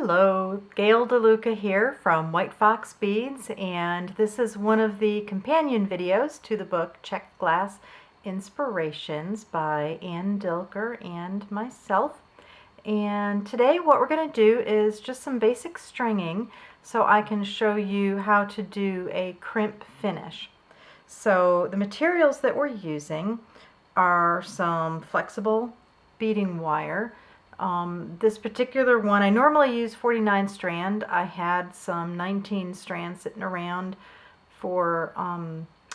Hello, Gail DeLuca here from White Fox Beads, and this is one of the companion videos to the book Czech Glass Inspirations by Ann Dilker and myself. And today what we're going to do is just some basic stringing so I can show you how to do a crimp finish. So the materials that we're using are some flexible beading wire. This particular one, I normally use 49 strand. I had some 19 strands sitting around for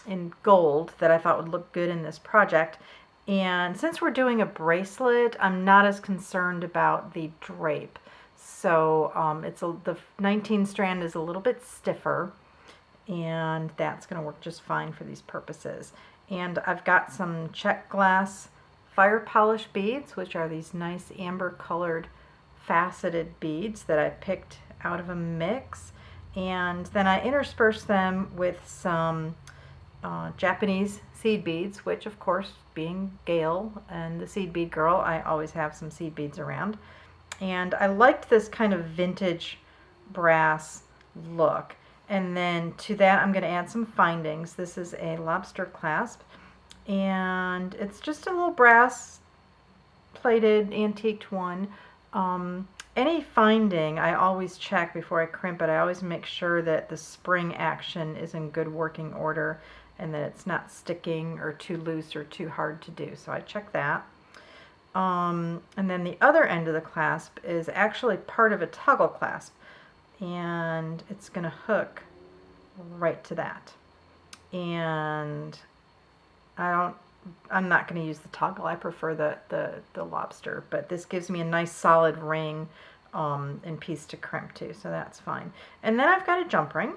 in gold that I thought would look good in this project. And since we're doing a bracelet, I'm not as concerned about the drape. So the 19 strand is a little bit stiffer, and that's going to work just fine for these purposes. And I've got some Czech glass fire polish beads, which are these nice amber colored faceted beads that I picked out of a mix, and then I intersperse them with some Japanese seed beads, which of course, being Gail and the seed bead girl, I always have some seed beads around. And I liked this kind of vintage brass look. And then to that I'm going to add some findings. This is a lobster clasp, and it's just a little brass plated antiqued one. Any finding I always check before I crimp it. I always make sure that the spring action is in good working order and that it's not sticking or too loose or too hard to do. So I check that. And then the other end of the clasp is actually part of a toggle clasp, and it's going to hook right to that. And I'm not going to use the toggle. I prefer the lobster, but this gives me a nice solid ring and piece to crimp to, so that's fine. And then I've got a jump ring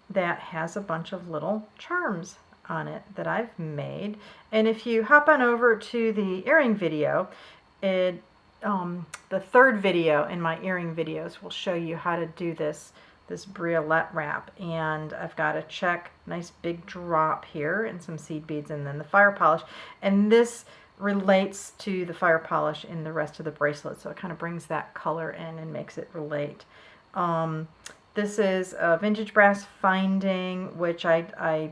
that has a bunch of little charms on it that I've made. And if you hop on over to the earring video, the third video in my earring videos will show you how to do this briolette wrap. And I've got a Czech nice big drop here and some seed beads, and then the fire polish, and this relates to the fire polish in the rest of the bracelet, so it kind of brings that color in and makes it relate. This is a vintage brass finding, which I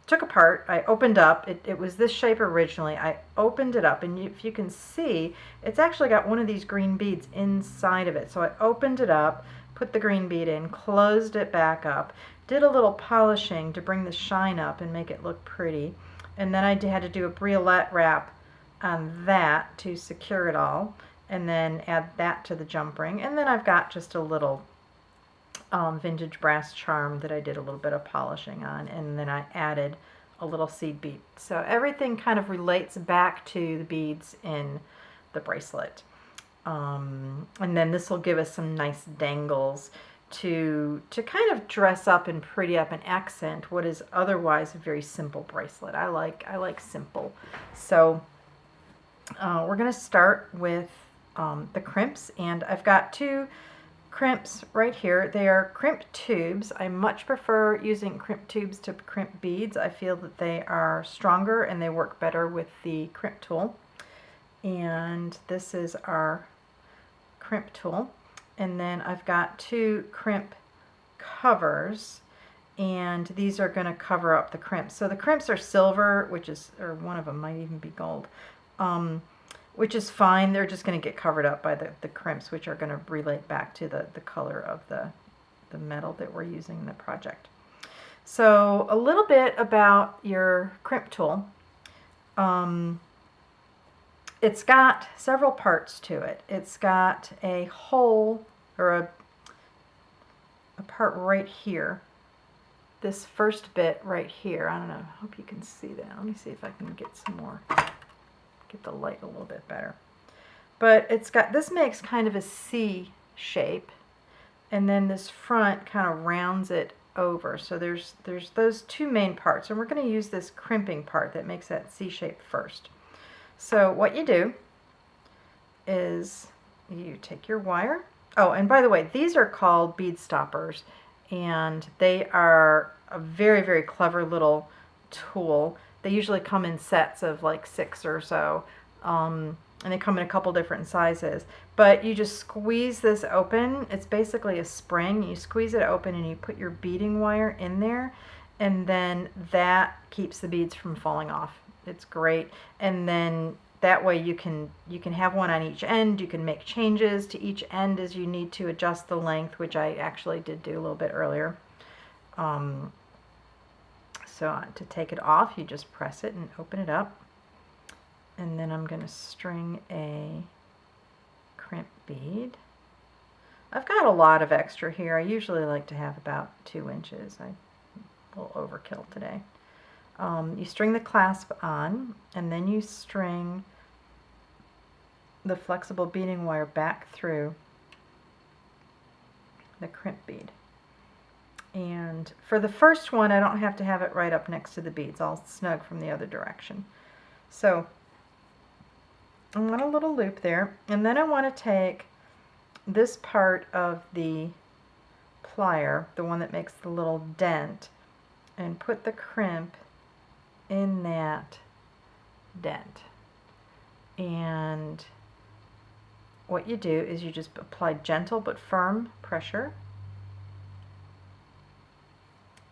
took apart. I opened up. It was this shape originally. I opened it up, and if you can see, it's actually got one of these green beads inside of it. So I opened it up, put the green bead in, closed it back up, did a little polishing to bring the shine up and make it look pretty, and then I had to do a briolette wrap on that to secure it all, and then add that to the jump ring. And then I've got just a little vintage brass charm that I did a little bit of polishing on, and then I added a little seed bead. So everything kind of relates back to the beads in the bracelet. And then this will give us some nice dangles to kind of dress up and pretty up and accent what is otherwise a very simple bracelet. I like simple. So we're going to start with the crimps, and I've got two crimps right here. They are crimp tubes. I much prefer using crimp tubes to crimp beads. I feel that they are stronger and they work better with the crimp tool. And this is our crimp tool. And then I've got two crimp covers, and these are going to cover up the crimps. So the crimps are silver, or one of them might even be gold, which is fine. They're just going to get covered up by the crimps, which are going to relate back to the color of the metal that we're using in the project. So a little bit about your crimp tool. It's got several parts to it. It's got a hole, or a part right here. This first bit right here. I don't know. I hope you can see that. Let me see if I can get some more. Get the light a little bit better. But this makes kind of a C shape, and then this front kind of rounds it over. So there's those two main parts, and we're going to use this crimping part that makes that C shape first. So what you do is you take your wire. Oh, and by the way, these are called bead stoppers, and they are a very, very clever little tool. They usually come in sets of like 6 or so. and they come in a couple different sizes. But you just squeeze this open. It's basically a spring. You squeeze it open and you put your beading wire in there, and then that keeps the beads from falling off. It's great. And then that way you can have one on each end. You can make changes to each end as you need to adjust the length, which I actually did do a little bit earlier. So to take it off, you just press it and open it up. And then I'm going to string a crimp bead. I've got a lot of extra here. I usually like to have about 2 inches. I will overkill today. You string the clasp on, and then you string the flexible beading wire back through the crimp bead. And for the first one, I don't have to have it right up next to the beads. I'll snug from the other direction. So I want a little loop there, and then I want to take this part of the plier, the one that makes the little dent, and put the crimp in that dent. And what you do is you just apply gentle but firm pressure,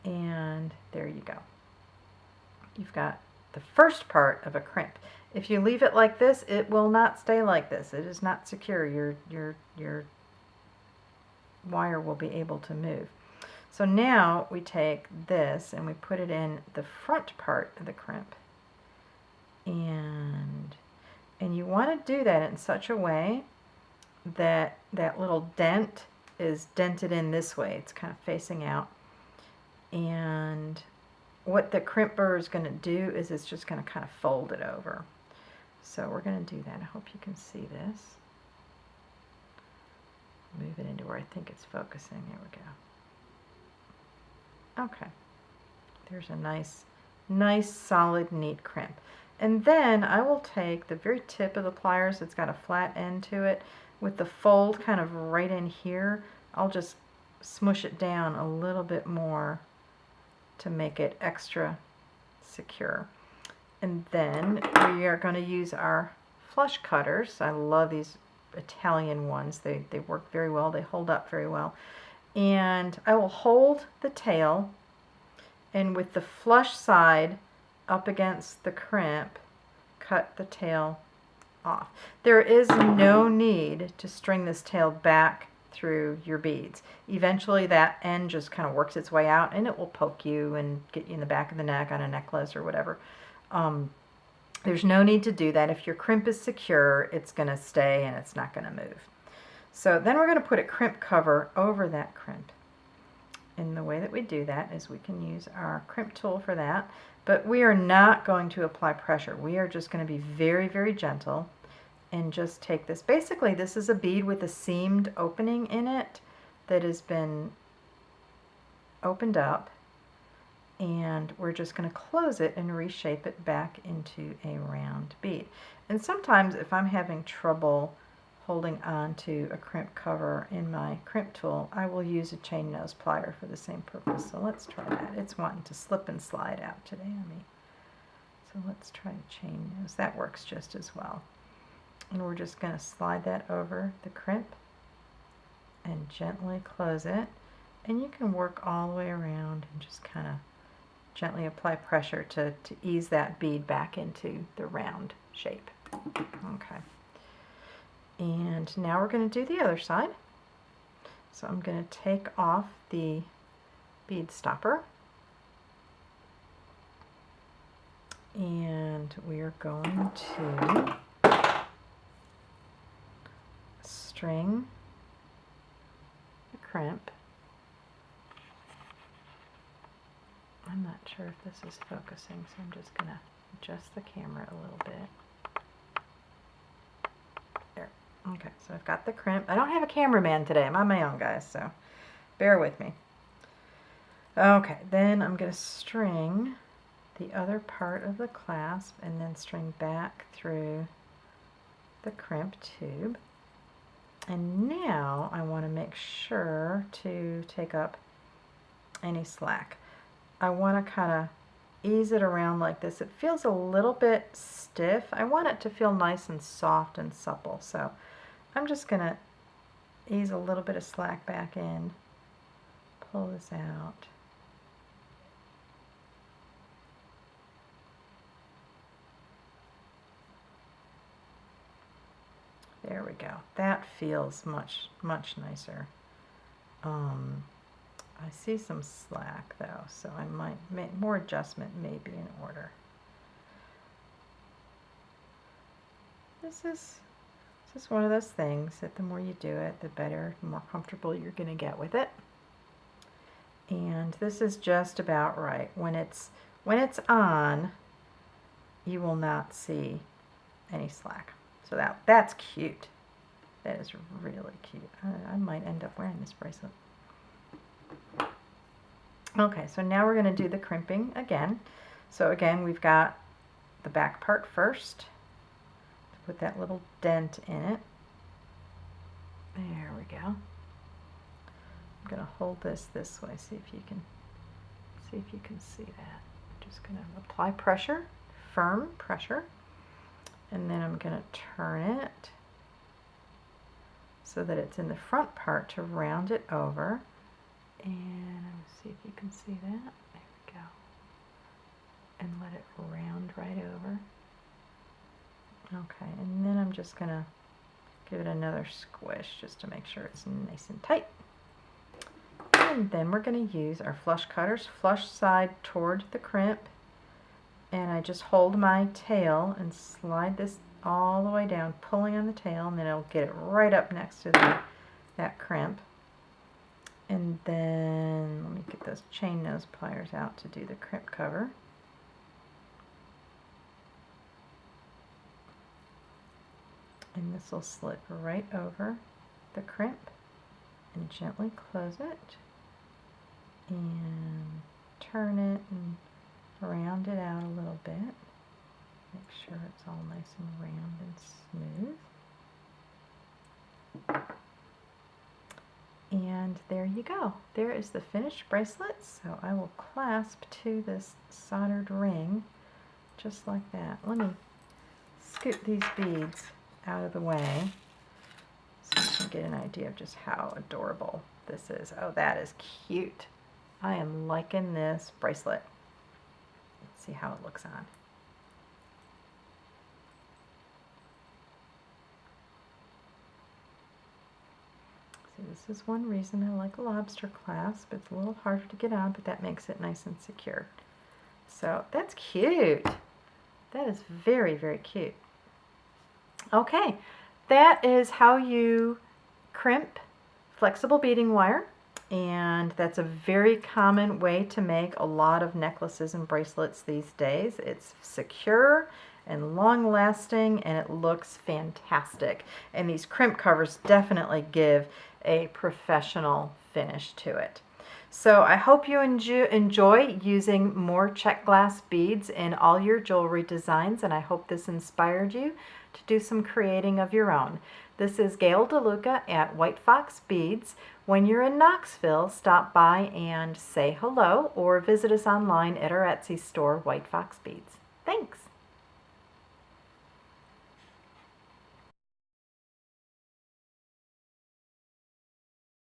and there you go. You've got the first part of a crimp. If you leave it like this, it will not stay like this. It is not secure. Your wire will be able to move. So now we take this and we put it in the front part of the crimp. And you want to do that in such a way that that little dent is dented in this way. It's kind of facing out. And what the crimper is going to do is it's just going to kind of fold it over. So we're going to do that. I hope you can see this. Move it into where I think it's focusing. There we go. Okay. There's a nice, solid, neat crimp. And then I will take the very tip of the pliers. It's got a flat end to it. With the fold kind of right in here, I'll just smush it down a little bit more to make it extra secure. And then we are going to use our flush cutters. I love these Italian ones. They work very well. They hold up very well. And I will hold the tail, and with the flush side up against the crimp, cut the tail off. There is no need to string this tail back through your beads. Eventually that end just kind of works its way out, and it will poke you and get you in the back of the neck on a necklace or whatever. There's no need to do that. If your crimp is secure, it's going to stay and it's not going to move. So then we're going to put a crimp cover over that crimp. And the way that we do that is we can use our crimp tool for that, but we are not going to apply pressure. We are just going to be very, very gentle and just take this. Basically, this is a bead with a seamed opening in it that has been opened up, and we're just going to close it and reshape it back into a round bead. And sometimes if I'm having trouble holding on to a crimp cover in my crimp tool, I will use a chain nose plier for the same purpose. So let's try that. It's wanting to slip and slide out today on me. So let's try the chain nose. That works just as well. And we're just going to slide that over the crimp and gently close it. And you can work all the way around and just kind of gently apply pressure to ease that bead back into the round shape. Okay. And now we're going to do the other side. So I'm going to take off the bead stopper, and we are going to string the crimp. I'm not sure if this is focusing, so I'm just going to adjust the camera a little bit. There. Okay, so I've got the crimp. I don't have a cameraman today. I'm on my own, guys, so bear with me. Okay, then I'm going to string the other part of the clasp and then string back through the crimp tube. And now I want to make sure to take up any slack. I want to kind of ease it around like this. It feels a little bit stiff. I want it to feel nice and soft and supple. So I'm just going to ease a little bit of slack back in, pull this out. There we go. That feels much, much nicer. I see some slack though, so I might make more adjustment may be in order. This is one of those things that the more you do it, the better, the more comfortable you're going to get with it. And this is just about right. When it's on, you will not see any slack. So that's cute. That is really cute. I might end up wearing this bracelet. Okay, so now we're going to do the crimping again. So again, we've got the back part first. Put that little dent in it. There we go. I'm going to hold this way. See if you can see that. Just going to apply pressure, firm pressure, and then I'm going to turn it so that it's in the front part to round it over. And let's see if you can see that. There we go. And let it round right over. Okay, and then I'm just going to give it another squish just to make sure it's nice and tight. And then we're going to use our flush cutters, flush side toward the crimp. And I just hold my tail and slide this all the way down, pulling on the tail, and then it'll get it right up next to that crimp. And then let me get those chain nose pliers out to do the crimp cover. And this will slip right over the crimp and gently close it and turn it and round it out a little bit. Make sure it's all nice and round and smooth. And there you go. There is the finished bracelet. So I will clasp to this soldered ring just like that. Let me scoop these beads out of the way so you can get an idea of just how adorable this is. Oh, that is cute. I am liking this bracelet. Let's see how it looks on. See, this is one reason I like a lobster clasp. It's a little harder to get on, but that makes it nice and secure. So that's cute. That is very, very cute. Okay, that is how you crimp flexible beading wire, and that's a very common way to make a lot of necklaces and bracelets these days. It's secure and long-lasting, and it looks fantastic. And these crimp covers definitely give a professional finish to it. So I hope you enjoy using more Czech glass beads in all your jewelry designs, and I hope this inspired you to do some creating of your own. This is Gail DeLuca at White Fox Beads. When you're in Knoxville, stop by and say hello or visit us online at our Etsy store, White Fox Beads. Thanks!